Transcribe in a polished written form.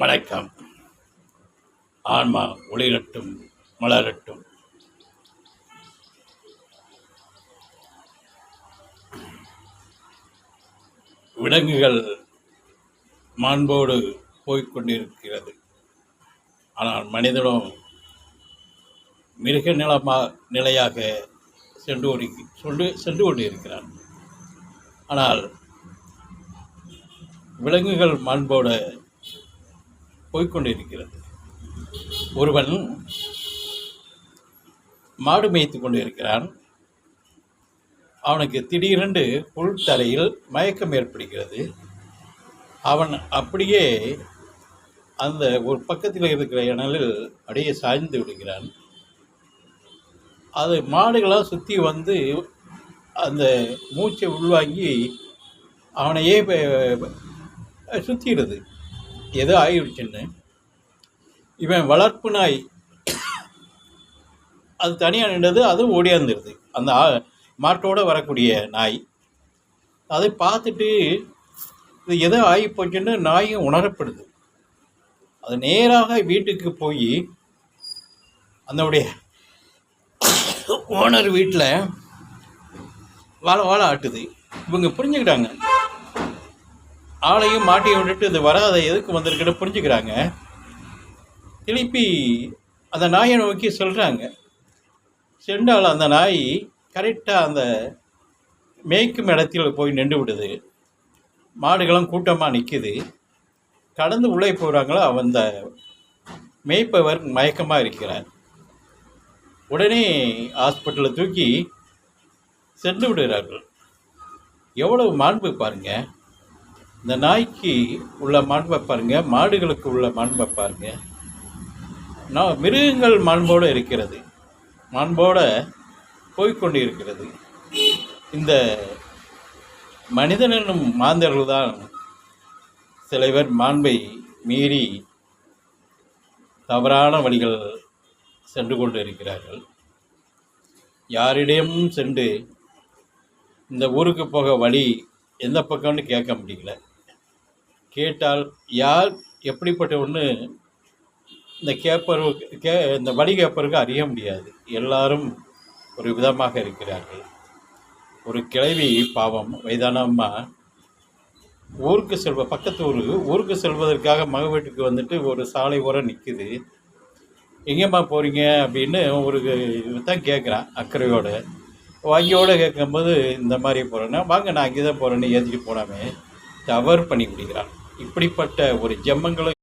வணக்கம். ஆன்மா ஒளிரட்டும், மலரட்டும். விலங்குகள் மாண்போடு போய்கொண்டிருக்கிறது. ஆனால் மனிதனும் மிருக நிலையாக சென்று கொண்டிருக்கிறான். ஆனால் விலங்குகள் மாண்போடு போய்கொண்டிருக்கிறது. ஒருவன் மாடு மேய்த்து கொண்டிருக்கிறான். அவனுக்கு திடீரென்று புல் தரையில் மயக்கம் ஏற்படுகிறது. அவன் அப்படியே அந்த ஒரு பக்கத்தில் இருக்கிற இணலில் அப்படியே சாய்ந்து விடுகிறான். அது மாடுகளாக சுற்றி வந்து அந்த மூச்சை உள்வாங்கி அவனையே சுற்றிடுது. ஏதோ ஆகிடுச்சுன்னு இவன் வளர்ப்பு நாய் அது தனியாக நின்றது. அதுவும் ஓடியாந்துடுது. அந்த மாட்டோடு வரக்கூடிய நாய் அதை பார்த்துட்டு இது எதோ ஆகி போச்சுன்னு நாயும் உணரப்படுது. அது நேராக வீட்டுக்கு போய் அதனுடைய ஓனர் வீட்டில் வாழை ஆட்டுது. இவங்க புரிஞ்சுக்கிட்டாங்க. ஆளையும் மாட்டையும் விட்டுட்டு இது வராத எதுக்கு வந்திருக்குன்னு புரிஞ்சுக்கிறாங்க. திருப்பி அந்த நாயை நோக்கி சொல்கிறாங்க. சென்றால் அந்த நாய் கரெக்டாக அந்த மேய்க்கும் இடத்தில் போய் நின்று விடுது. மாடுகளும் கூட்டமாக நிற்குது. கடந்து உள்ளே போகிறாங்களோ அந்த மேய்ப்பவர் மயக்கமாக இருக்கிறார். உடனே ஹாஸ்பிட்டலில் தூக்கி சென்று விடுகிறார்கள். எவ்வளவு மாண்பு பாருங்கள். இந்த நாய்க்கு உள்ள மாண்பை பாருங்கள், மாடுகளுக்கு உள்ள மாண்பை பாருங்கள். மிருகங்கள் மாண்போடு இருக்கிறது, மாண்போடு போய்கொண்டு இருக்கிறது. இந்த மனிதன் என்னும் மாந்தர்கள் தான் சில பேர் மாண்பை மீறி தவறான வழிகள் சென்று கொண்டு இருக்கிறார்கள். யாரிடமும் சென்று இந்த ஊருக்கு போக வழி எந்த பக்கம்னு கேட்க முடியல. கேட்டால் யார் எப்படிப்பட்ட ஒன்று இந்த வழி கேட்பருக்கு அறிய முடியாது. எல்லாரும் ஒரு விதமாக இருக்கிறார்கள். ஒரு கிழவி பாவம் வயதானம்மா ஊருக்கு பக்கத்து ஊருக்கு செல்வதற்காக மக வீட்டுக்கு வந்துட்டு ஒரு சாலை ஓரம் நிற்குது. எங்கேம்மா போகிறீங்க அப்படின்னு ஒரு தான் கேட்குறான் அக்கறையோடு. வங்கியோடு கேட்கும்போது இந்த மாதிரி போகிறேன்னா வாங்க நான் அங்கே தான் போகிறேன்னு ஏற்றிட்டு போனாமே தவறு பண்ணி விடுகிறான். இப்படிப்பட்ட ஒரு ஜென்மங்களும்